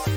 Hey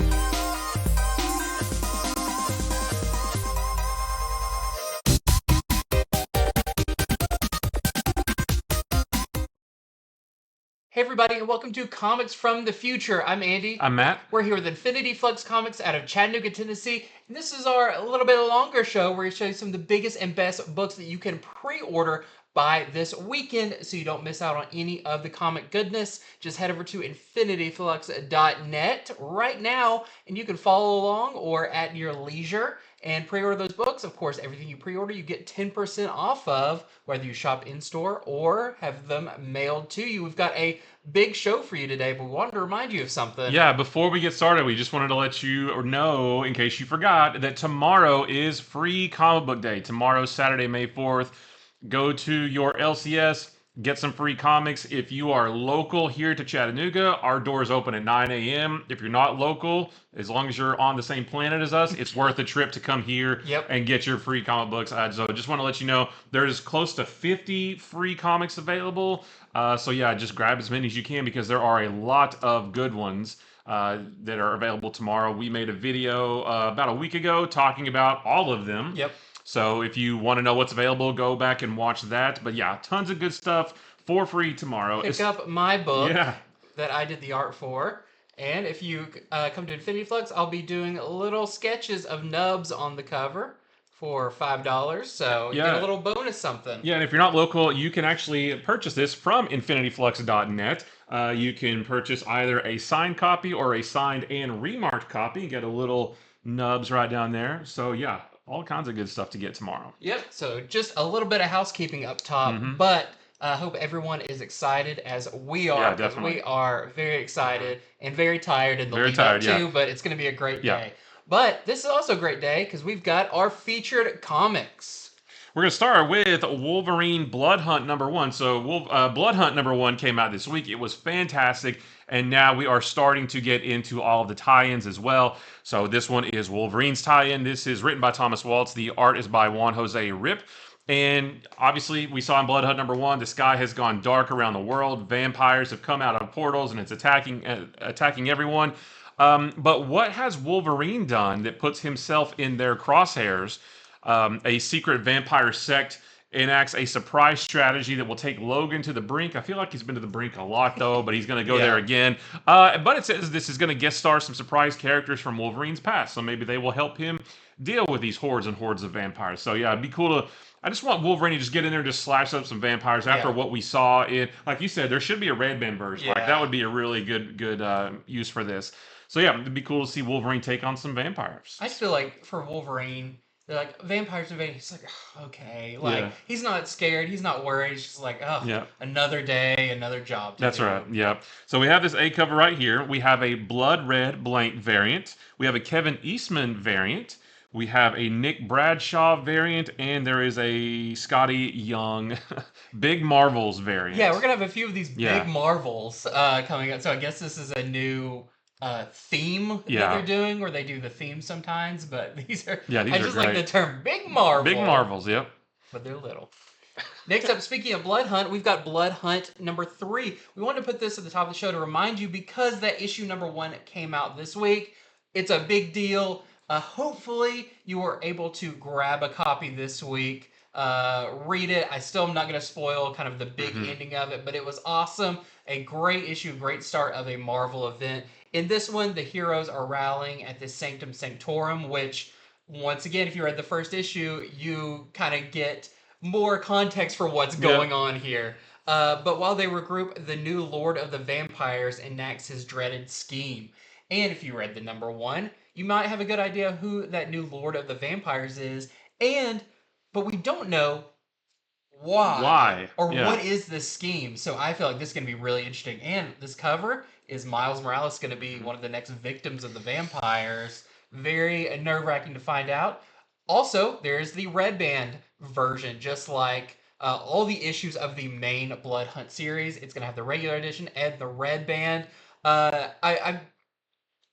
everybody, and welcome to Comics from the Future. I'm Andy. I'm Matt. We're here with Infinity Flux Comics out of Chattanooga, Tennessee. And this is our a little bit longer show where we show you some of the biggest and best books that you can pre-order by this weekend so you don't miss out on any of the comic goodness. Just head over to infinityflux.net right now and you can follow along or at your leisure and pre-order those books. Of course, everything you pre-order you get 10% off of, whether you shop in-store or have them mailed to you. We've got a big show for you today, but we wanted to remind you of something. Yeah, before we get started, we just wanted to let you know, in case you forgot, that tomorrow is free comic book day. Tomorrow, Saturday, May 4th. Go to your LCS, get some free comics. If you are local here to Chattanooga, our doors open at 9 a.m. If you're not local, as long as you're on the same planet as us, it's worth a trip to come here and get your free comic books. So just want to let you know, there's close to 50 free comics available. So yeah, just grab as many as you can because there are a lot of good ones that are available tomorrow. We made a video about a week ago talking about all of them. Yep. So if you want to know what's available, go back and watch that. But yeah, tons of good stuff for free tomorrow. Pick up my book that I did the art for. And if you come to Infinity Flux, I'll be doing little sketches of Nubs on the cover for $5. So you get a little bonus something. Yeah, and if you're not local, you can actually purchase this from infinityflux.net. You can purchase either a signed copy or a signed and remarked copy. You get a little Nubs right down there. So yeah, all kinds of good stuff to get tomorrow. Yep, so just a little bit of housekeeping up top, but I hope everyone is excited as we are. Yeah, definitely. We are very excited and very tired in the lead up too, but it's going to be a great day. But this is also a great day because we've got our featured comics. We're going to start with Wolverine Blood Hunt #1. So Blood Hunt #1 came out this week. It was fantastic. And now we are starting to get into all of the tie-ins as well. So this one is Wolverine's tie-in. This is written by Thomas Waltz. The art is by Juan Jose Rip. And obviously, we saw in Blood Hunt #1, the sky has gone dark around the world. Vampires have come out of portals and it's attacking everyone. But what has Wolverine done that puts himself in their crosshairs? A secret vampire sect enacts a surprise strategy that will take Logan to the brink. I feel like he's been to the brink a lot, though, but he's going to go there again. But it says this is going to guest star some surprise characters from Wolverine's past, so maybe they will help him deal with these hordes and hordes of vampires. So yeah, it'd be cool to... I just want Wolverine to just get in there and just slash up some vampires after what we saw in... Like you said, there should be a Red Band version. Like, that would be a really good use for this. So yeah, it'd be cool to see Wolverine take on some vampires. I just feel like for Wolverine... They're like, vampires invading. He's like, okay. Like, he's not scared. He's not worried. He's just like, another day, another job to That's do. right, yeah. So we have this A cover right here. We have a Blood Red blank variant. We have a Kevin Eastman variant. We have a Nick Bradshaw variant. And there is a Scotty Young Big Marvels variant. Yeah, we're going to have a few of these big Marvels coming up. So I guess this is a new... theme that they're doing, where they do the theme sometimes, but these are I just like the term Big Marvel. Big Marvels, yep. But they're little. Next up, speaking of Blood Hunt, we've got Blood Hunt #3. We wanted to put this at the top of the show to remind you because that issue #1 came out this week. It's a big deal. Hopefully you were able to grab a copy this week. Read it. I still am not going to spoil kind of the big ending of it, but it was awesome. A great issue, great start of a Marvel event. In this one, the heroes are rallying at this Sanctum Sanctorum, which, once again, if you read the first issue, you kind of get more context for what's going on here. But while they regroup, the new Lord of the Vampires enacts his dreaded scheme. And if you read the #1, you might have a good idea who that new Lord of the Vampires is. But we don't know why. Or what is this scheme. So I feel like this is going to be really interesting. And this cover... is Miles Morales going to be one of the next victims of the vampires? Very nerve-wracking to find out. Also, there's the Red Band version, just like all the issues of the main Blood Hunt series. It's going to have the regular edition and the Red Band.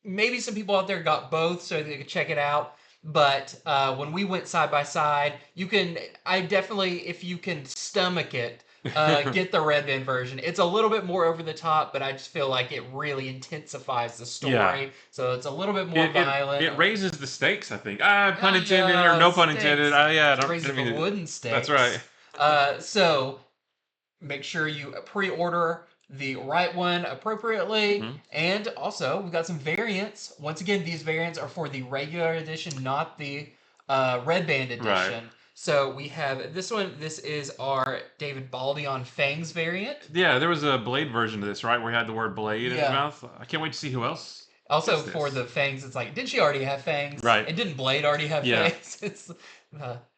Maybe some people out there got both, so they could check it out. But when we went side by side, if you can stomach it, get the red band version. It's a little bit more over the top, but I just feel like it really intensifies the Yeah. story. So it's a little bit more It, it violent. it raises the stakes, I think. Ah, pun Oh, intended or yeah, no pun intended. stakes. Yeah, It I raises didn't the mean to. wooden That's right. stakes. So make sure you pre-order the right one appropriately. Mhm. And also, we've got some variants. Once again, these variants are for the regular edition, not the red band Right. edition. So we have this one. This is our David Baldy on Fangs variant. Yeah, there was a Blade version of this, right, where he had the word Blade in his Yeah. mouth. I can't wait to see who else Also, gets for this. the fangs, it's like, did she already have fangs? Right. And didn't Blade already have Yeah. fangs? It's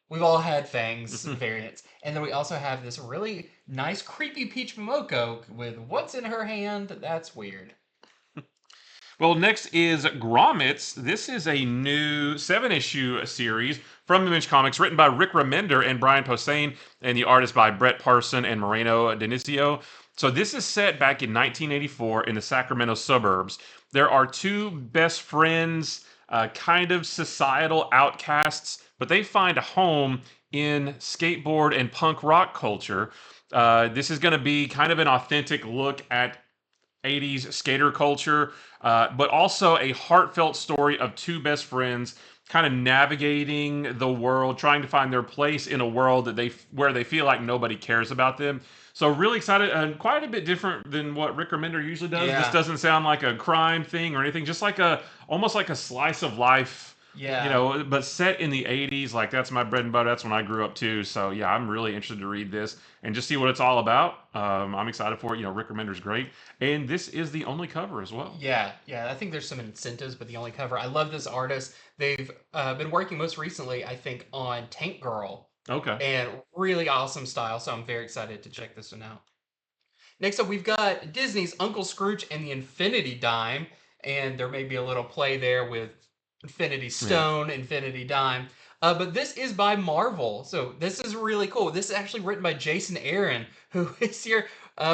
we've all had fangs variants, and then we also have this really nice, creepy Peach Momoko with what's in her hand. That's weird. Well, next is Grommets. This is a new 7-issue series from Image Comics, written by Rick Remender and Brian Posehn, and the artist by Brett Parson and Moreno Dionisio. So this is set back in 1984 in the Sacramento suburbs. There are two best friends, kind of societal outcasts, but they find a home in skateboard and punk rock culture. This is going to be kind of an authentic look at 80s skater culture, but also a heartfelt story of two best friends kind of navigating the world, trying to find their place in a world that where they feel like nobody cares about them. So really excited, and quite a bit different than what Rick Remender usually does. Yeah. This doesn't sound like a crime thing or anything, just like almost like a slice of life. Yeah. You know, but set in the 80s, like that's my bread and butter. That's when I grew up too. So yeah, I'm really interested to read this and just see what it's all about. I'm excited for it. You know, Rick Remender's great. And this is the only cover as well. Yeah, yeah. I think there's some incentives, but the only cover. I love this artist. They've been working most recently, I think, on Tank Girl, Okay. and really awesome style. So I'm very excited to check this one out. Next up, we've got Disney's Uncle Scrooge and the Infinity Dime, and there may be a little play there with Infinity Stone, Infinity Dime. But this is by Marvel, so this is really cool. This is actually written by Jason Aaron, who is your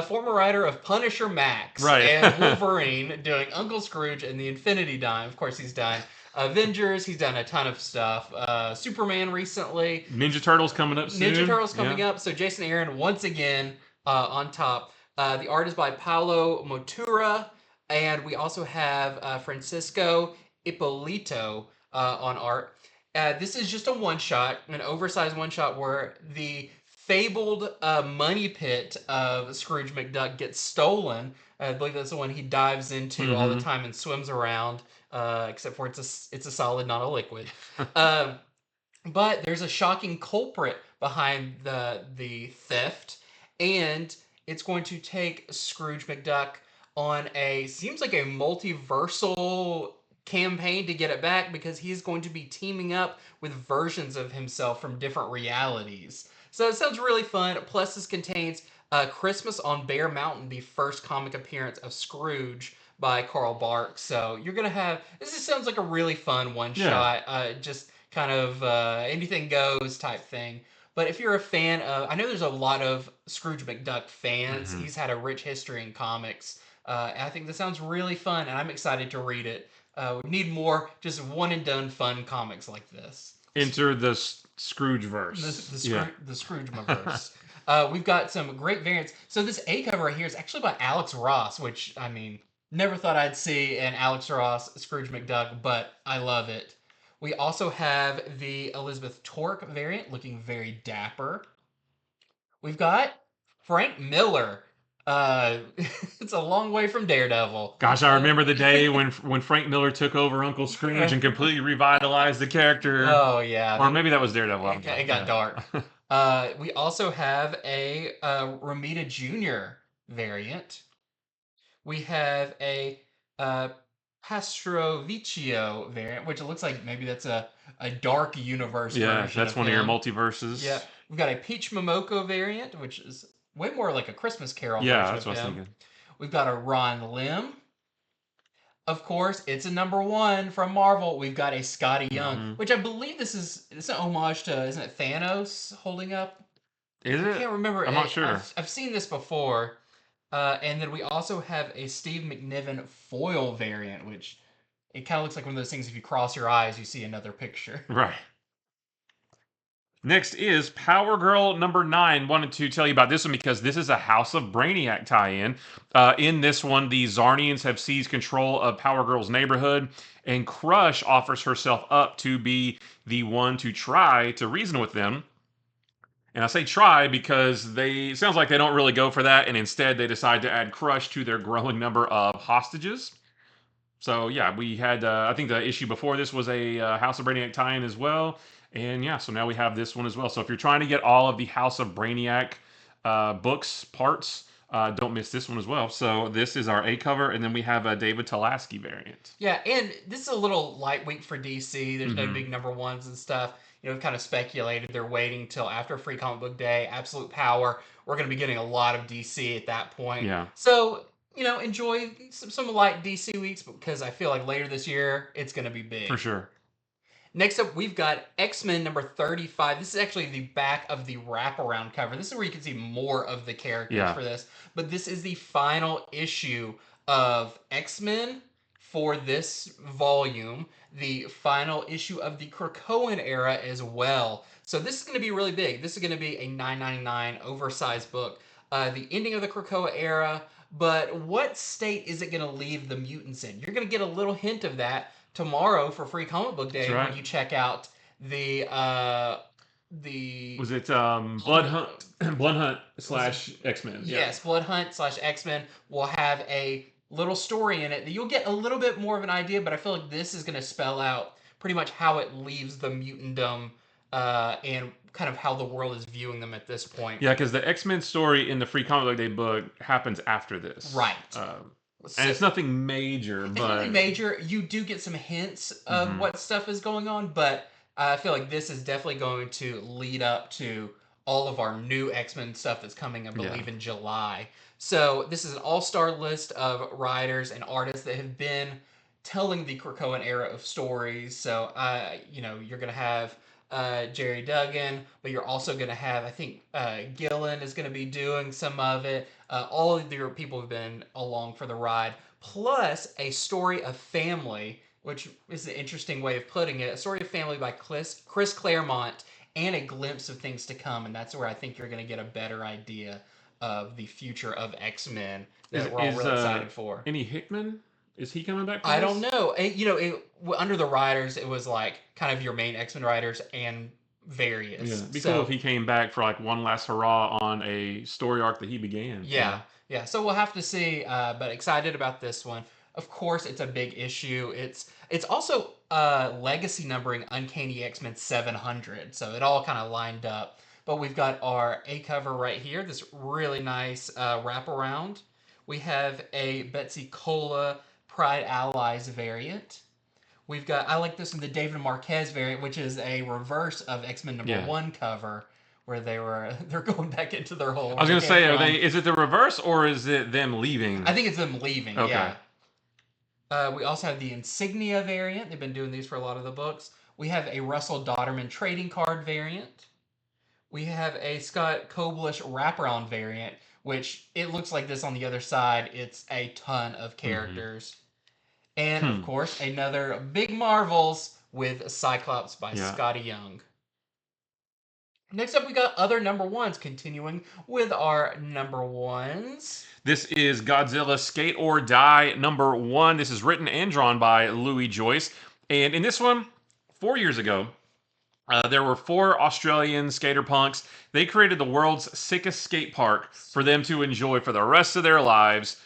former writer of Punisher Max Right. and Wolverine, doing Uncle Scrooge and the Infinity Dime. Of course, he's done Avengers. He's done a ton of stuff. Superman recently. Ninja Turtles coming up soon. Ninja Turtles coming up. So Jason Aaron once again on top. The art is by Paolo Motura, and we also have Francisco Ippolito on art. This is just a one-shot, an oversized one-shot where the fabled money pit of Scrooge McDuck gets stolen. I believe that's the one he dives into all the time and swims around, except for it's a solid, not a liquid. But there's a shocking culprit behind the theft, and it's going to take Scrooge McDuck on seems like a multiversal campaign to get it back, because he's going to be teaming up with versions of himself from different realities. So it sounds really fun. Plus, this contains Christmas on Bear Mountain, the first comic appearance of Scrooge by Carl Barks. So you're gonna have this. Just sounds like a really fun one shot. Just kind of anything goes type thing. But if you're a fan of, I know there's a lot of Scrooge McDuck fans. He's had a rich history in comics. I think this sounds really fun, and I'm excited to read it. We need more just one and done fun comics like this. Enter the Scrooge verse. The Scrooge-verse. We've got some great variants. So this A cover right here is actually by Alex Ross, which, I mean, never thought I'd see an Alex Ross Scrooge McDuck, but I love it. We also have the Elizabeth Torque variant, looking very dapper. We've got Frank Miller. It's a long way from Daredevil. Gosh, I remember the day when Frank Miller took over Uncle Scrooge and completely revitalized the character. Oh, yeah. Or maybe that was Daredevil. It got dark. We also have a Romita Jr. variant. We have a Pastrovicchio variant, which it looks like maybe that's a dark universe version. That's one of your multiverses. Yeah. We've got a Peach Momoko variant, which is way more like a Christmas Carol version that's of what I was him. thinking. We've got a Ron Lim. Of course, it's a #1 from Marvel. We've got a Scotty Young, which I believe it's an homage to, isn't it Thanos holding up? Is it? I can't remember. I'm not sure. I've seen this before. And then we also have a Steve McNiven foil variant, which it kind of looks like one of those things, if you cross your eyes, you see another picture. Right. Next is Power Girl number 9. Wanted to tell you about this one because this is a House of Brainiac tie-in. In this one, the Zarnians have seized control of Power Girl's neighborhood, and Crush offers herself up to be the one to try to reason with them. And I say try because it sounds like they don't really go for that, and instead they decide to add Crush to their growing number of hostages. So yeah, we had I think the issue before this was a House of Brainiac tie-in as well, and yeah, so now we have this one as well. So if you're trying to get all of the House of Brainiac books parts, don't miss this one as well. So this is our A cover, and then we have a David Talaski variant. Yeah, and this is a little lightweight for DC. There's no big number ones and stuff. We've kind of speculated they're waiting till after Free Comic Book Day, Absolute Power. We're going to be getting a lot of DC at that point. Yeah. So, enjoy some light DC weeks because I feel like later this year it's going to be big. For sure. Next up, we've got X-Men number 35. This is actually the back of the wraparound cover. This is where you can see more of the characters for this. But this is the final issue of X-Men for this volume. The final issue of the Krakoan era as well. So this is going to be really big. This is going to be a $9.99 oversized book. The ending of the Krakoa era. But what state is it going to leave the mutants in? You're going to get a little hint of that tomorrow for Free Comic Book Day when you check out the was it Blood Hunt slash X-Men? Yes, Blood Hunt slash X-Men will have a little story in it that you'll get a little bit more of an idea, but I feel like this is going to spell out pretty much how it leaves the mutantdom and kind of how the world is viewing them at this point. Yeah, because the X-Men story in the Free Comic Book Day book happens after this. Right. And it's nothing major, but... nothing major. You do get some hints of what stuff is going on, but I feel like this is definitely going to lead up to all of our new X-Men stuff that's coming, I believe, in July. So this is an all-star list of writers and artists that have been telling the Krakoan era of stories. So, you're going to have Jerry Duggan, but you're also going to have, I think, Gillen is going to be doing some of it. All of your people have been along for the ride, plus a story of family, which is an interesting way of putting it. A story of family by Chris Claremont, and a glimpse of things to come, and that's where I think you're going to get a better idea of the future of X-Men that we're all really excited for. Any Hickman? Is he coming back? I don't know. Under the writers, it was like kind of your main X-Men writers and various. Yeah, it'd be cool if he came back for like one last hurrah on a story arc that he began. Yeah. So we'll have to see, but excited about this one. Of course, it's a big issue. It's also legacy numbering Uncanny X-Men 700, so it all kind of lined up. But we've got our A cover right here, this really nice wraparound. We have a Betsy Cola Pride Allies variant. We've got, I like this one, the David Marquez variant, which is a reverse of X-Men number 1 cover, where they're going back into their hole. I was going to say, is it the reverse or is it them leaving? I think it's them leaving, yeah. We also have the Insignia variant. They've been doing these for a lot of the books. We have a Russell Dodderman trading card variant. We have a Scott Koblish wraparound variant, which it looks like this on the other side. It's a ton of characters. And, of course, another Big Marvels with Cyclops by Scotty Young. Next up, we got other number ones, continuing with our number ones. This is Godzilla Skate or Die number 1. This is written and drawn by Louis Joyce. And in this one, 4 years ago, there were 4 Australian skater punks. They created the world's sickest skate park for them to enjoy for the rest of their lives,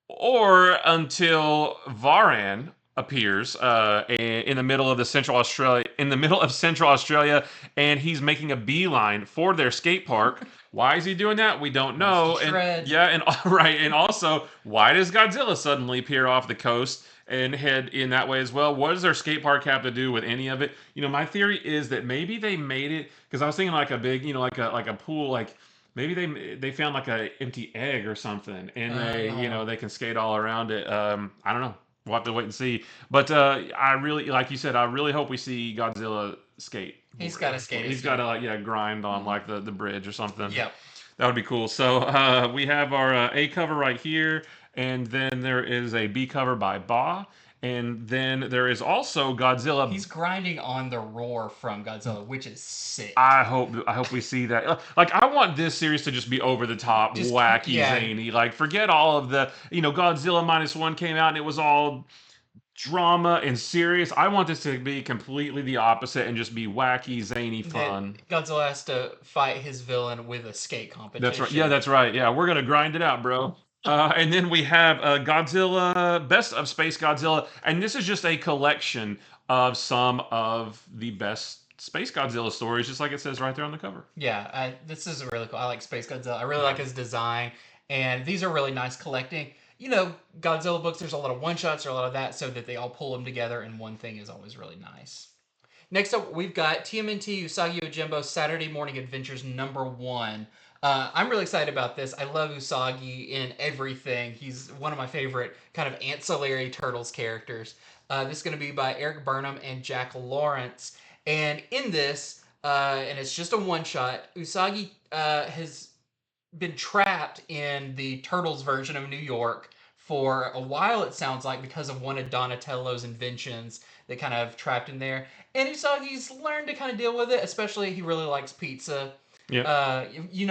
or until Varan appears in the middle of Central Australia, and he's making a beeline for their skate park. Why is he doing that? We don't know. And also, why does Godzilla suddenly appear off the coast and head in that way as well? What does their skate park have to do with any of it? My theory is that maybe they made it because I was thinking like a big, like a pool, like maybe they found like a empty egg or something, and they can skate all around it. I don't know. We'll have to wait and see. But I really, like you said, I really hope we see Godzilla skate. He's got to skate. He's got to grind on like the bridge or something. Yep. That would be cool. So we have our A cover right here, and then there is a B cover by Ba. And then there is also Godzilla. He's grinding on the roar from Godzilla, which is sick. I hope we see that. Like, I want this series to just be over the top, Just wacky, yeah, zany. Like, forget all of the, Godzilla -1 came out and it was all drama and serious. I want this to be completely the opposite and just be wacky, zany fun. that Godzilla has to fight his villain with a skate competition. That's right. Yeah, that's right. Yeah, we're gonna grind it out, bro. And then we have Godzilla, Best of Space Godzilla, and this is just a collection of some of the best Space Godzilla stories, just like it says right there on the cover. Yeah, this is really cool. I like Space Godzilla. I really like his design, and these are really nice collecting. Godzilla books, there's a lot of one-shots or a lot of that, so that they all pull them together in one thing is always really nice. Next up, we've got TMNT Usagi Yojimbo Saturday Morning Adventures #1. I'm really excited about this. I love Usagi in everything. He's one of my favorite kind of ancillary Turtles characters. This is going to be by Eric Burnham and Jack Lawrence. And in this, and it's just a one-shot, Usagi has been trapped in the Turtles version of New York for a while, it sounds like, because of one of Donatello's inventions that kind of trapped in there. And Usagi's learned to kind of deal with it, especially he really likes pizza. Yeah.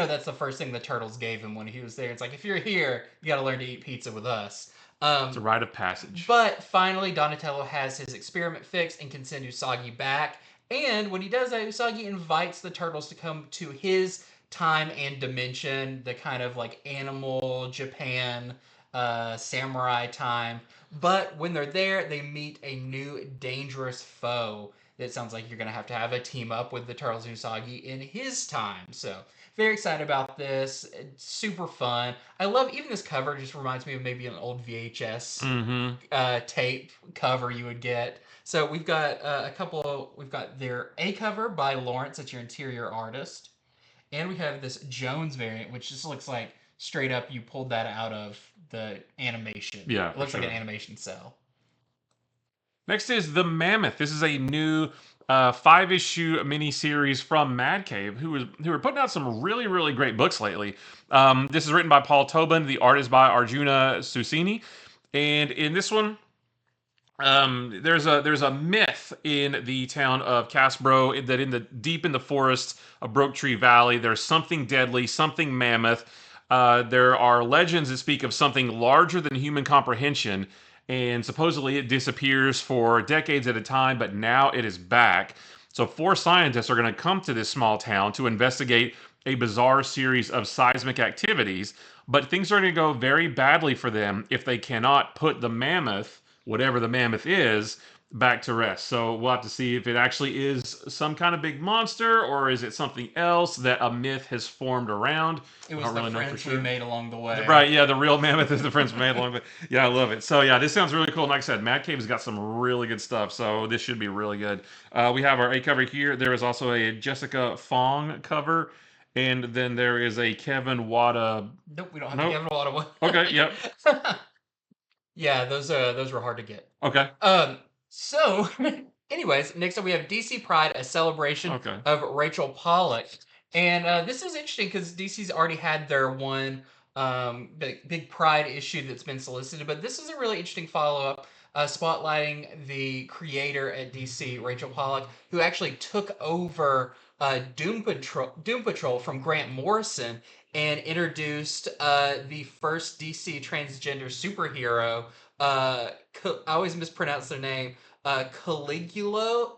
That's the first thing the Turtles gave him when he was there. It's like, if you're here, you got to learn to eat pizza with us. It's a rite of passage. But finally, Donatello has his experiment fixed and can send Usagi back. And when he does that, Usagi invites the Turtles to come to his time and dimension, the kind of like animal Japan samurai time. But when they're there, they meet a new dangerous foe that sounds like you're going to have a team up with the Turtles and Usagi in his time. So very excited about this. It's super fun. I love even this cover. Just reminds me of maybe an old VHS tape cover you would get. So we've got we've got their A cover by Lawrence. That's your interior artist. And we have this Jones variant, which just looks like straight up you pulled that out of the animation. Yeah, it looks like an animation cell. Next is The Mammoth. This is a new 5-issue miniseries from Mad Cave, who are putting out some really, really great books lately. This is written by Paul Tobin. The art is by Arjuna Susini. And in this one, there's a myth in the town of Casbro that deep in the forest of Broke Tree Valley, there's something deadly, something mammoth. There are legends that speak of something larger than human comprehension, and supposedly it disappears for decades at a time, but now it is back. So 4 scientists are going to come to this small town to investigate a bizarre series of seismic activities, but things are going to go very badly for them if they cannot put the mammoth, whatever the mammoth is, back to rest. So we'll have to see if it actually is some kind of big monster, or is it something else that a myth has formed around. It was the friends we made along the way. Right, yeah, the real mammoth is the friends we made along the way. Yeah, I love it. So yeah, this sounds really cool. And like I said, Mad Cave's got some really good stuff, so this should be really good. We have our A cover here. There is also a Jessica Fong cover. And then there is a Kevin Wada. Nope, we don't have a Kevin Wada one. Okay, yep. Yeah, those were hard to get. Okay. So, anyways, next up we have DC Pride, a celebration of Rachel Pollack. And this is interesting because DC's already had their one big Pride issue that's been solicited. But this is a really interesting follow-up spotlighting the creator at DC, Rachel Pollack, who actually took over Doom Patrol from Grant Morrison and introduced the first DC transgender superhero. I always mispronounce their name. Caligula.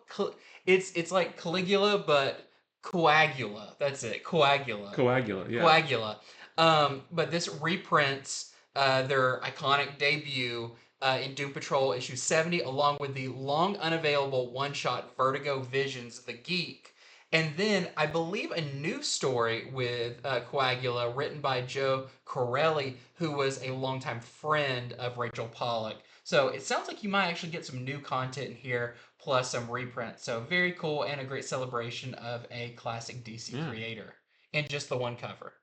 It's like Caligula, but Coagula. That's it. Coagula. Coagula. Yeah. Coagula. But this reprints their iconic debut in Doom Patrol issue 70, along with the long unavailable one-shot Vertigo Visions, The Geek. And then I believe a new story with Coagula written by Joe Corelli, who was a longtime friend of Rachel Pollack. So it sounds like you might actually get some new content here, plus some reprints. So very cool and a great celebration of a classic DC creator. And just the one cover.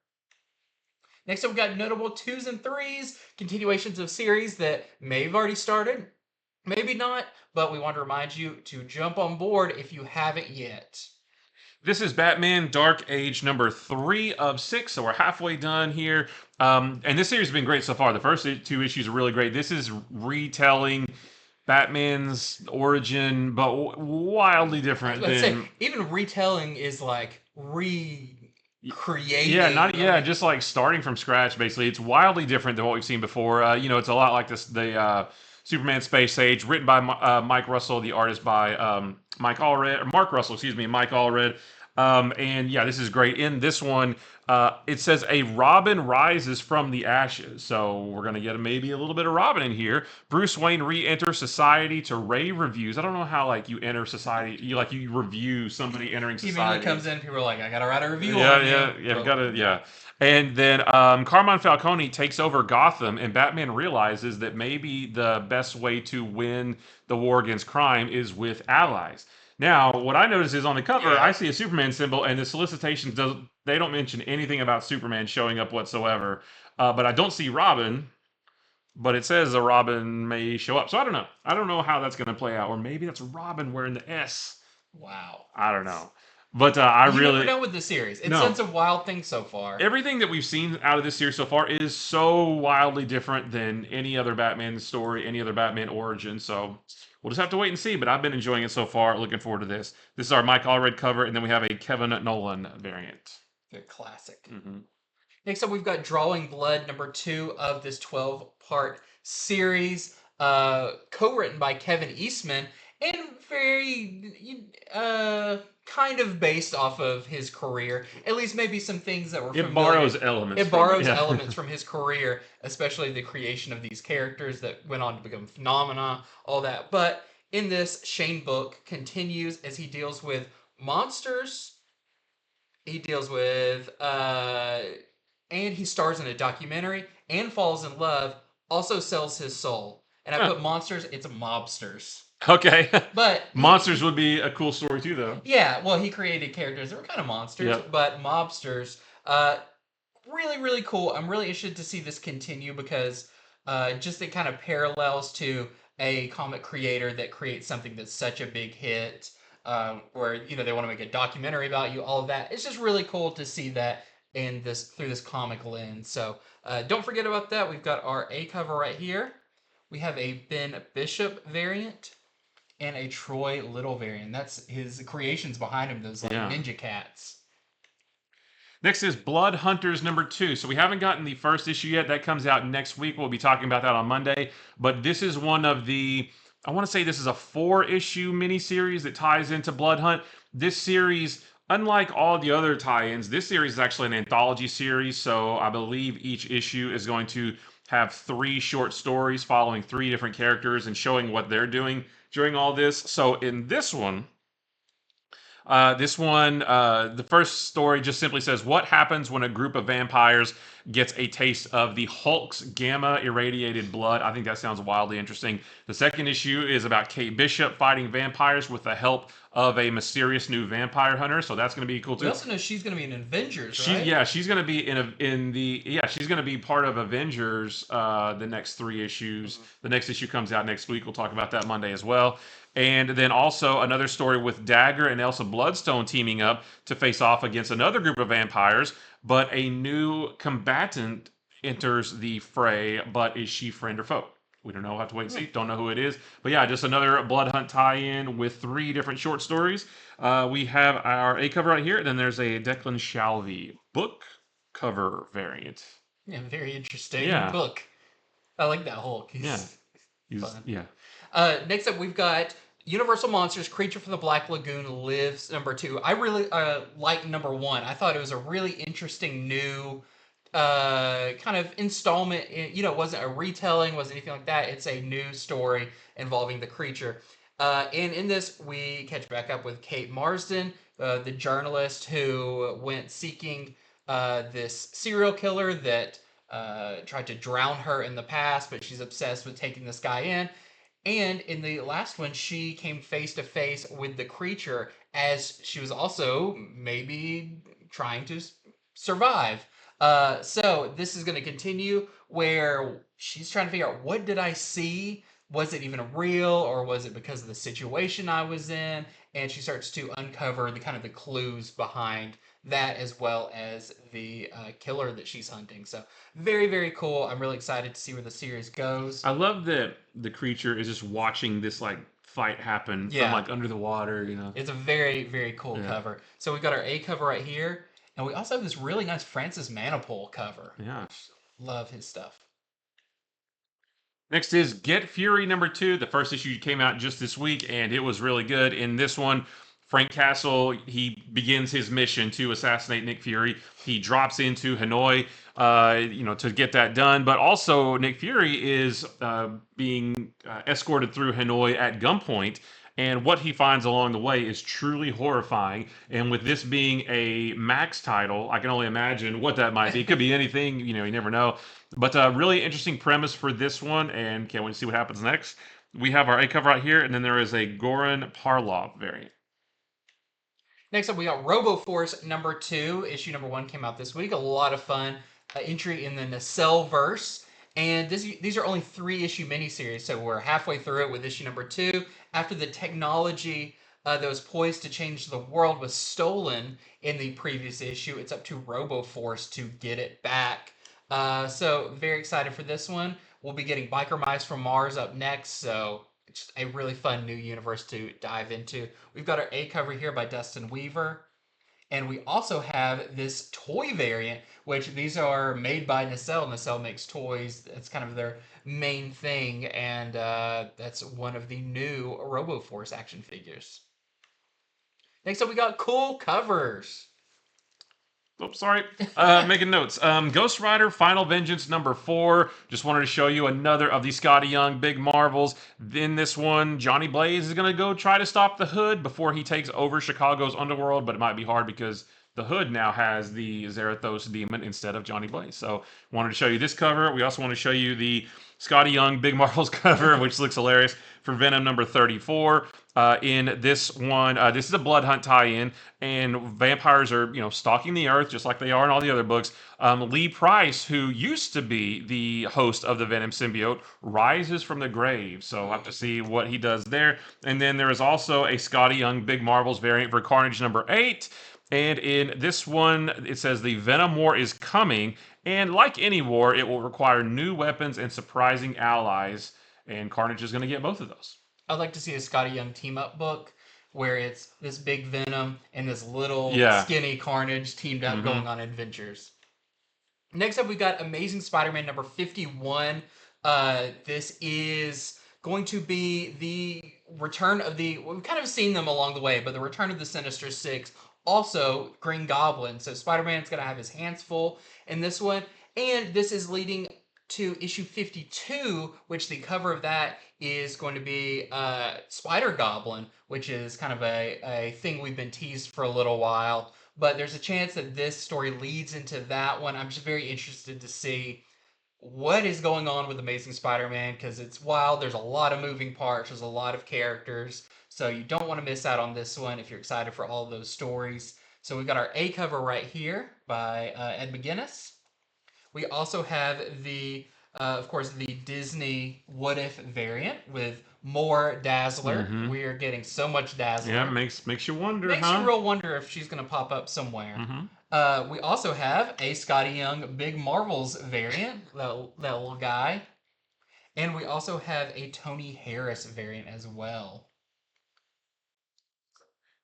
Next up, we've got notable 2s and 3s, continuations of series that may have already started, maybe not, but we want to remind you to jump on board if you haven't yet. This is Batman Dark Age number 3 of 6, so we're halfway done here. And this series has been great so far. The first 2 issues are really great. This is retelling Batman's origin, but wildly different Let's say than. even retelling is like recreating. Yeah, just like starting from scratch. Basically, it's wildly different than what we've seen before. It's a lot like the Superman Space Age, written by Mike Russell, the artist by Mark Russell, excuse me, Mike Allred. And yeah, this is great. In this one, it says a Robin rises from the ashes. So we're gonna get maybe a little bit of Robin in here. Bruce Wayne re-enters society to rave reviews. I don't know how like you enter society. You review somebody entering He society. immediately comes in. People are like, I gotta write a review Yeah, on yeah. And then Carmine Falcone takes over Gotham, and Batman realizes that maybe the best way to win the war against crime is with allies. Now, what I notice is on the cover, I see a Superman symbol, and the solicitations they don't mention anything about Superman showing up whatsoever. But I don't see Robin, but it says a Robin may show up. So I don't know. I don't know how that's going to play out, or maybe that's Robin wearing the S. Wow. I don't know. But you never know with the series. It's done some wild things so far. Everything that we've seen out of this series so far is so wildly different than any other Batman story, any other Batman origin. So we'll just have to wait and see. But I've been enjoying it so far. Looking forward to this. This is our Mike Allred cover, and then we have a Kevin Nolan variant. The classic. Mm-hmm. Next up, we've got Drawing Blood, number 2 of this 12-part series, co-written by Kevin Eastman, and very kind of based off of his career. At least maybe some things that were familiar. It borrows elements. It borrows elements from his career, especially the creation of these characters that went on to become phenomena, all that. But in this, Shane Book continues as he deals with monsters. He deals with and he stars in a documentary and falls in love, also sells his soul. And I put monsters, it's mobsters. Okay. But monsters would be a cool story too, though. Yeah, well, he created characters that were kind of monsters, but mobsters, really, really cool. I'm really interested to see this continue because just it kind of parallels to a comic creator that creates something that's such a big hit, where they want to make a documentary about you, all of that. It's just really cool to see that through this comic lens. So don't forget about that. We've got our A cover right here. We have a Ben Bishop variant and a Troy Little variant. That's his creations behind him, those ninja cats. Next is Blood Hunters number 2. So we haven't gotten the first issue yet. That comes out next week. We'll be talking about that on Monday. But this is one of the, I want to say this is a 4-issue miniseries that ties into Blood Hunt. This series, unlike all the other tie-ins, this series is actually an anthology series. So I believe each issue is going to have 3 short stories following 3 different characters and showing what they're doing during all this. So in this one, the first story just simply says, what happens when a group of vampires gets a taste of the Hulk's gamma irradiated blood? I think that sounds wildly interesting. The second issue is about Kate Bishop fighting vampires with the help of a mysterious new vampire hunter. So that's going to be cool too. We also know she's going to be in Avengers, right? Yeah, she's going to be she's going to be part of Avengers the next 3 issues. Mm-hmm. The next issue comes out next week. We'll talk about that Monday as well. And then also another story with Dagger and Elsa Bloodstone teaming up to face off against another group of vampires, but a new combatant enters the fray. But is she friend or foe? We don't know. We'll have to wait and see. Don't know who it is. But yeah, just another Blood Hunt tie-in with 3 different short stories. We have our A cover right here. Then there's a Declan Shalvey book cover variant. Yeah, very interesting book. I like that Hulk. He's fun. Yeah. Next up, we've got Universal Monsters, Creature from the Black Lagoon Lives, number 2. I really like number 1. I thought it was a really interesting new kind of installment. It wasn't a retelling, wasn't anything like that. It's a new story involving the creature. And in this, we catch back up with Kate Marsden, the journalist who went seeking this serial killer that tried to drown her in the past, but she's obsessed with taking this guy in. And in the last one, she came face to face with the creature as she was also maybe trying to survive. So this is going to continue where she's trying to figure out, what did I see was it even real, or was it because of the situation I was in? And she starts to uncover the kind of the clues behind that, as well as the killer that she's hunting. So very, very cool. I'm really excited to see where the series goes. I love that the creature is just watching this like fight happen from Yeah, like under the water, you know. it's a very, very cool Yeah. cover. So we've got our A cover right here, and we also have this really nice Francis Manipul cover. Yeah. Love his stuff. Next is Get Fury #2. The first issue came out just this week, and it was really good. In this one, Frank Castle, he begins his mission to assassinate Nick Fury. He drops into Hanoi, to get that done. But also, Nick Fury is being escorted through Hanoi at gunpoint. And what he finds along the way is truly horrifying. And with this being a Max title, I can only imagine what that might be. It could be anything, you never know. But a really interesting premise for this one, and can't wait to see what happens next. We have our A cover right here, and then there is a Goran Parlov variant. Next up, we got Robo Force #2. Issue #1 came out this week. A lot of fun entry in the Nacelle verse. And these are only 3-issue miniseries, so we're halfway through it with issue #2. After the technology that was poised to change the world was stolen in the previous issue, it's up to Robo Force to get it back. So very excited for this one. We'll be getting Biker Mice from Mars up next, so it's a really fun new universe to dive into. We've got our A cover here by Dustin Weaver. And we also have this toy variant, which these are made by Nacelle. Nacelle makes toys. That's kind of their main thing. And that's one of the new Robo Force action figures. Next up, we got cool covers. Oh, sorry. Making notes. Ghost Rider Final Vengeance #4. Just wanted to show you another of the Scotty Young big marvels. In this one, Johnny Blaze is going to go try to stop the Hood before he takes over Chicago's underworld, but it might be hard because the Hood now has the Zarathos demon instead of Johnny Blaze. So wanted to show you this cover. We also want to show you the Scotty Young Big Marvels cover, which looks hilarious, for Venom #34. In this one, this is a Blood Hunt tie-in, and vampires are, stalking the earth just like they are in all the other books. Lee Price, who used to be the host of the Venom symbiote, rises from the grave. So we'll have to see what he does there. And then there is also a Scotty Young Big Marvels variant for Carnage #8. And in this one, it says the Venom War is coming, and like any war, it will require new weapons and surprising allies, and Carnage is going to get both of those. I'd like to see a Scotty Young team-up book where it's this big Venom and this little skinny Carnage teamed up going on adventures. Next up, we got Amazing Spider-Man #51. This is going to be the return of we've kind of seen them along the way, but the return of the Sinister Six. Also, Green Goblin. So Spider-Man's going to have his hands full in this one. And this is leading to issue 52, which the cover of that is going to be Spider Goblin, which is kind of a thing we've been teased for a little while. But there's a chance that this story leads into that one. I'm just very interested to see what is going on with Amazing Spider-Man, because it's wild. There's a lot of moving parts. There's a lot of characters. So you don't want to miss out on this one if you're excited for all of those stories. So we've got our A cover right here by Ed McGuinness. We also have of course, the Disney What If variant with more Dazzler. We are getting so much Dazzler. Yeah, makes you wonder, Makes you real wonder if she's going to pop up somewhere. We also have a Scotty Young Big Marvels variant, that little guy. And we also have a Tony Harris variant as well.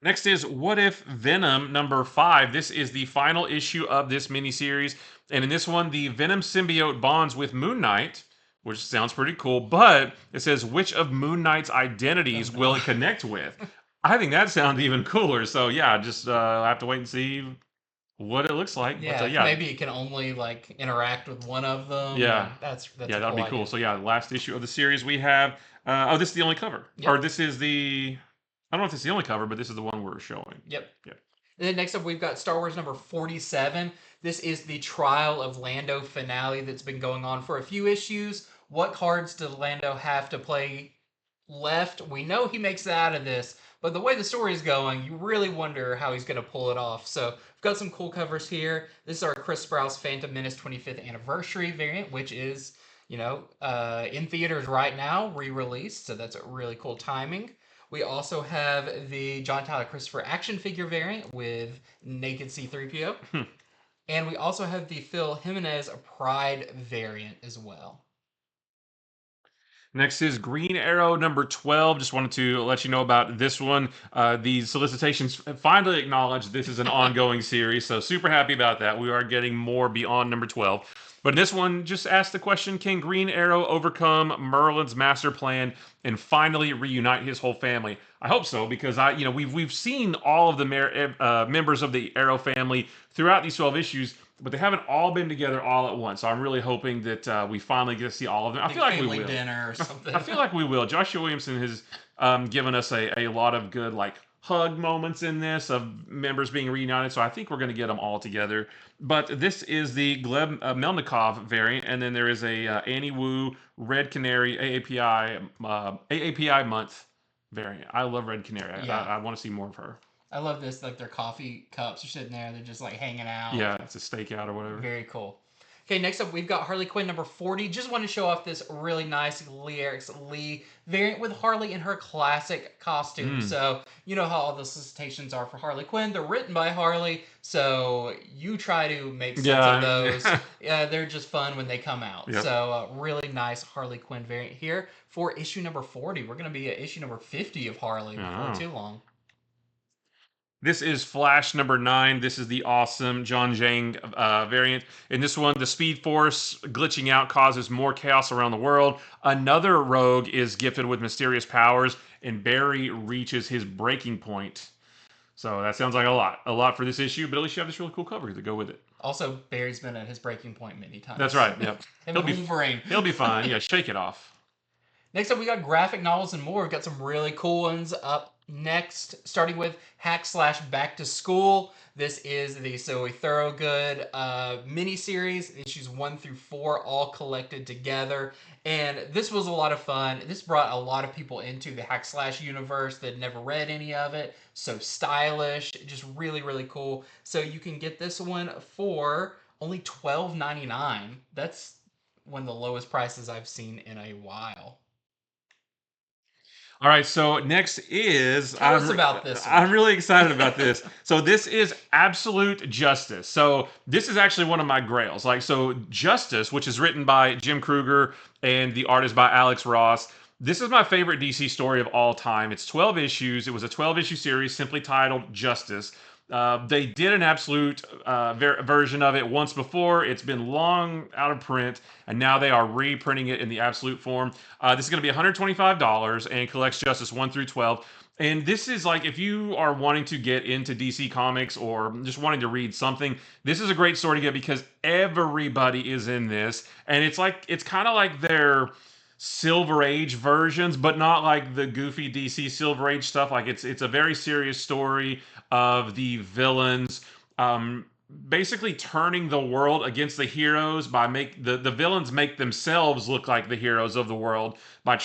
Next is What If Venom #5. This is the final issue of this miniseries. And in this one, the Venom symbiote bonds with Moon Knight, which sounds pretty cool. But it says, which of Moon Knight's identities will it connect with? I think that sounds even cooler. So yeah, just have to wait and see what it looks like. Yeah, but, maybe it can only interact with one of them. Yeah, that's yeah, that'd be cool. So yeah, the last issue of the series we have. This is the only cover, or this is the. I don't know if this is the only cover, but this is the one we're showing. Yep. And then next up, we've got Star Wars #47. This is the Trial of Lando finale that's been going on for a few issues. What cards does Lando have to play left? We know he makes it out of this, but the way the story is going, you really wonder how he's going to pull it off. So we've got some cool covers here. This is our Chris Sprouse Phantom Menace 25th anniversary variant, which is in theaters right now, re-released, so that's a really cool timing. We also have the John Tyler Christopher action figure variant with naked C-3PO. And we also have the Phil Jimenez Pride variant as well. Next is Green Arrow number 12. Just wanted to let you know about this one. The solicitations finally acknowledged this is an ongoing series, so super happy about that. We are getting more beyond number 12. But in this one, just ask the question, can Green Arrow overcome Merlin's master plan and finally reunite his whole family? I hope so, because we've seen all of the members of the Arrow family throughout these 12 issues, but they haven't all been together all at once. So I'm really hoping that we finally get to see all of them. I feel like we will. Dinner or something. I feel like we will. Joshua Williamson has given us a lot of good hug moments in this of members being reunited. So I think we're going to get them all together. But this is the Gleb Melnikov variant, and then there is a Annie Wu Red Canary AAPI month variant. I love Red Canary. Yeah. I want to see more of her. I love this. Like their coffee cups are sitting there. They're just like hanging out. Yeah, it's a stakeout or whatever. Very cool. Okay, next up we've got Harley Quinn number 40. Just want to show off this really nice Lee Eric's Lee variant with Harley in her classic costume. So you know how all the solicitations are for Harley Quinn. They're written by Harley, so you try to make sense of those. They're just fun when they come out. Yep. So really nice Harley Quinn variant here for issue number 40. We're going to be at issue number 50 of Harley before too long. This is Flash number 9. This is the awesome John Jang variant. In this one, the Speed Force glitching out causes more chaos around the world. Another rogue is gifted with mysterious powers, and Barry reaches his breaking point. So that sounds like a lot for this issue, but at least you have this really cool cover to go with it. Also, Barry's been at his breaking point many times. That's right, yep. Wolverine. He'll be fine. Yeah, shake it off. Next up, we got graphic novels and more. We've got some really cool ones up next, starting with Hack/Back to School. This is the Zoe Thorogood miniseries, issues 1 through 4, all collected together. And this was a lot of fun. This brought a lot of people into the Hack/ universe that never read any of it. So stylish, just really, really cool. So you can get this one for only $12.99. That's one of the lowest prices I've seen in a while. All right, so next is... Tell us about this one. I'm really excited about this. So this is Absolute Justice. So this is actually one of my grails. So Justice, which is written by Jim Kruger and the art is by Alex Ross. This is my favorite DC story of all time. It's 12 issues. It was a 12-issue series simply titled Justice. They did an Absolute version of it once before. It's been long out of print, and now they are reprinting it in the Absolute form. This is going to be $125 and collects Justice 1 through 12. And this is if you are wanting to get into DC Comics or just wanting to read something, this is a great story to get because everybody is in this. And it's kind of like their Silver Age versions, but not like the goofy DC Silver Age stuff. It's a very serious story of the villains basically turning the world against the heroes by the villains make themselves look like the heroes of the world by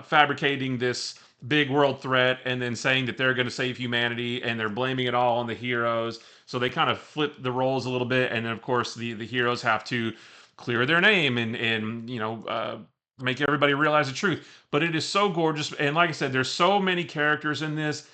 fabricating this big world threat and then saying that they're going to save humanity, and they're blaming it all on the heroes. So they kind of flip the roles a little bit, and then of course the heroes have to clear their name and make everybody realize the truth. But it is so gorgeous, and like I said, there's so many characters in this.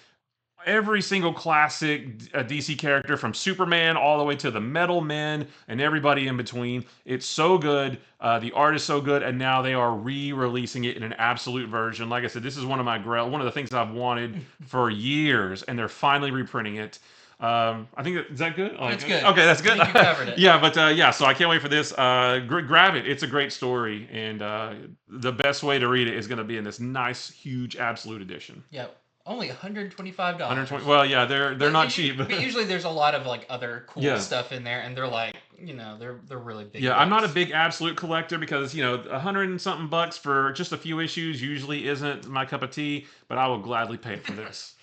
Every single classic DC character, from Superman all the way to the Metal Men and everybody in between. It's so good. The art is so good, and now they are re-releasing it in an Absolute version. Like I said, this is one of the things I've wanted for years, and they're finally reprinting it. I think is that good? That's good. Okay, that's good. I think you covered it. Yeah, but so I can't wait for this. Grab it. It's a great story, and the best way to read it is going to be in this nice, huge Absolute edition. Yep. Only $125. $120. Well, yeah, they're not cheap. But usually there's a lot of other cool stuff in there, and they're they're really big. Yeah, books. I'm not a big Absolute collector because $100 and something bucks for just a few issues usually isn't my cup of tea. But I will gladly pay it for this.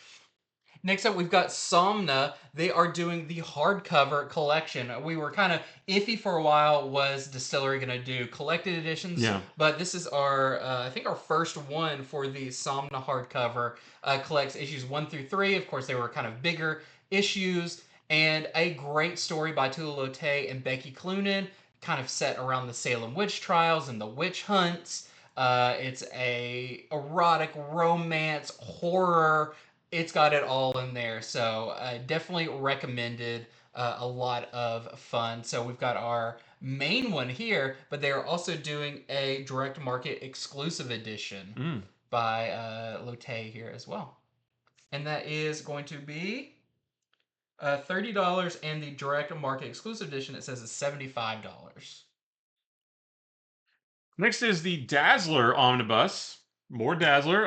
Next up, we've got Somna. They are doing the hardcover collection. We were kind of iffy for a while. Was Distillery going to do collected editions? Yeah. But this is our first one for the Somna hardcover. Collects issues 1 through 3. Of course, they were kind of bigger issues. And a great story by Tula Lotay and Becky Cloonan. kind of set around the Salem witch trials and the witch hunts. It's a erotic romance horror. It's got it all in there. So definitely recommended. A lot of fun. So we've got our main one here, but they are also doing a direct market exclusive edition by Lotte here as well. And that is going to be $30, and the direct market exclusive edition, it says, is $75. Next is the Dazzler Omnibus. More Dazzler.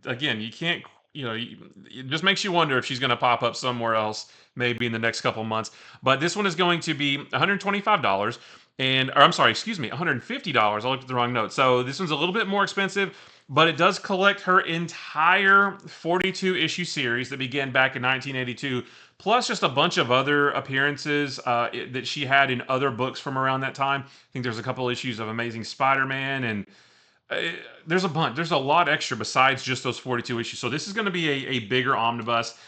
Again, you can't, it just makes you wonder if she's going to pop up somewhere else, maybe in the next couple months. But this one is going to be $125, or I'm sorry, excuse me, $150. I looked at the wrong note. So this one's a little bit more expensive, but it does collect her entire 42 issue series that began back in 1982, plus just a bunch of other appearances that she had in other books from around that time. I think there's a couple issues of Amazing Spider-Man, and there's a bunch. There's a lot extra besides just those 42 issues. So this is going to be a bigger omnibus.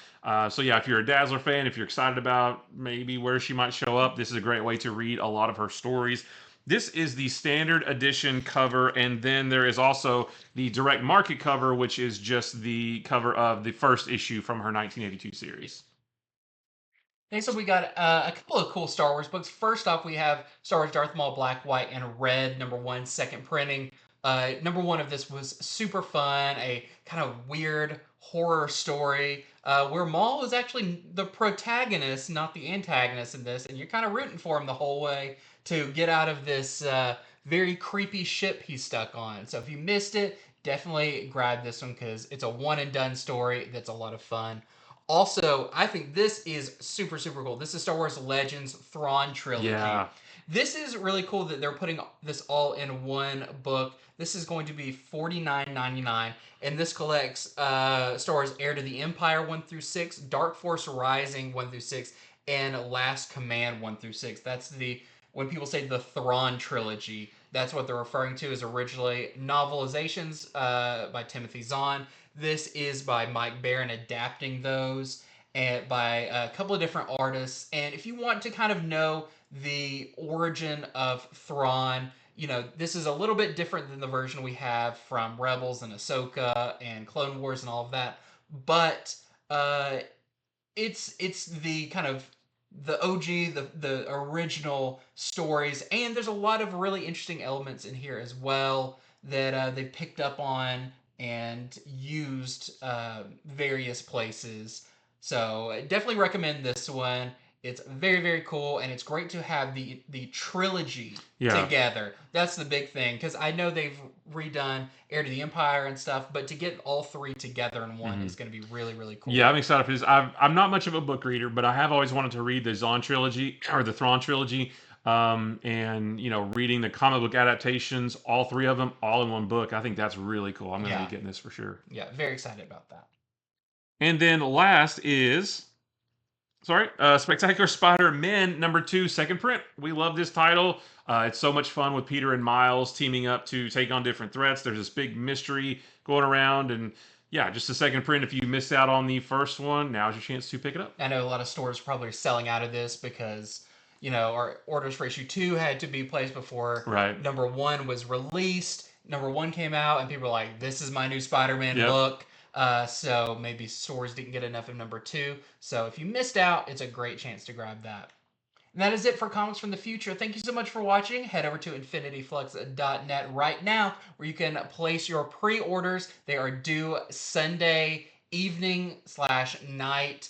So yeah, if you're a Dazzler fan, if you're excited about maybe where she might show up, this is a great way to read a lot of her stories. This is the standard edition cover, and then there is also the direct market cover, which is just the cover of the first issue from her 1982 series. Next up, we got a couple of cool Star Wars books. First off, we have Star Wars Darth Maul Black, White, and Red, #1, second printing. #1 of this was super fun, a kind of weird horror story where Maul is actually the protagonist, not the antagonist in this, and you're kind of rooting for him the whole way to get out of this very creepy ship he's stuck on. So if you missed it, definitely grab this one because it's a one and done story that's a lot of fun. Also, I think this is super, super cool. This is Star Wars Legends Thrawn Trilogy. Yeah. This is really cool that they're putting this all in one book. This is going to be $49.99, and this collects Star Wars Heir to the Empire 1 through 6, Dark Force Rising 1 through 6, and Last Command 1 through 6. That's when people say the Thrawn Trilogy, that's what they're referring to as originally novelizations by Timothy Zahn. This is by Mike Barron adapting those and by a couple of different artists. And if you want to kind of know the origin of Thrawn, this is a little bit different than the version we have from Rebels and Ahsoka and Clone Wars and all of that. But it's the kind of the OG, the original stories, and there's a lot of really interesting elements in here as well that they picked up on and used various places. So definitely recommend this one. It's very, very cool, and it's great to have the trilogy together. That's the big thing, because I know they've redone Heir to the Empire and stuff, but to get all three together in one is going to be really, really cool. Yeah, I'm excited for this. I'm not much of a book reader, but I have always wanted to read the Zahn trilogy or the Thrawn trilogy. And reading the comic book adaptations, all three of them, all in one book. I think that's really cool. I'm going to be getting this for sure. Yeah, very excited about that. And then last is, Spectacular Spider-Man #2, second print. We love this title. It's so much fun with Peter and Miles teaming up to take on different threats. There's this big mystery going around, and yeah, just a second print. If you missed out on the first one, now's your chance to pick it up. I know a lot of stores probably are selling out of this because our orders for issue 2 had to be placed before #1 was released. #1 came out, and people were like, "This is my new Spider-Man book." So maybe stores didn't get enough of #2. So if you missed out, it's a great chance to grab that. And that is it for Comics from the Future. Thank you so much for watching. Head over to infinityflux.net right now, where you can place your pre-orders. They are due Sunday evening/night.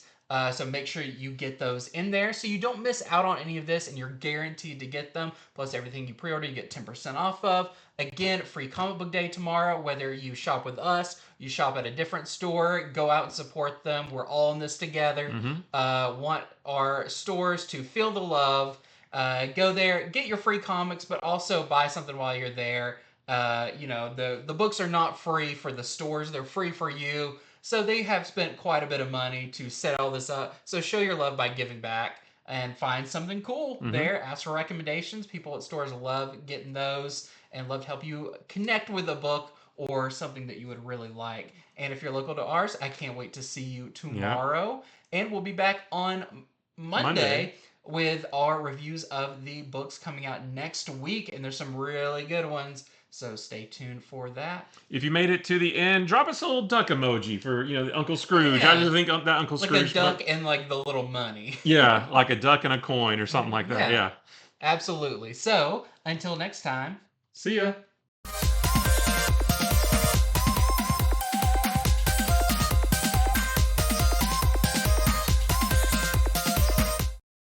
So make sure you get those in there so you don't miss out on any of this, and you're guaranteed to get them. Plus everything you pre-order you get 10% off of. Again, free comic book day tomorrow, whether you shop with us, you shop at a different store, go out and support them. We're all in this together. Want our stores to feel the love. Go there, get your free comics, but also buy something while you're there. The books are not free for the stores. They're free for you. So they have spent quite a bit of money to set all this up. So show your love by giving back and find something cool there. Ask for recommendations. People at stores love getting those and love to help you connect with a book or something that you would really like. And if you're local to ours, I can't wait to see you tomorrow. And we'll be back on Monday with our reviews of the books coming out next week, and there's some really good ones. So stay tuned for that. If you made it to the end, drop us a little duck emoji for Uncle Scrooge. Yeah. How do you think that Uncle Like Scrooge? a duck and like the little money. Yeah, like a duck and a coin or something like that. Yeah. Absolutely. So until next time, See ya.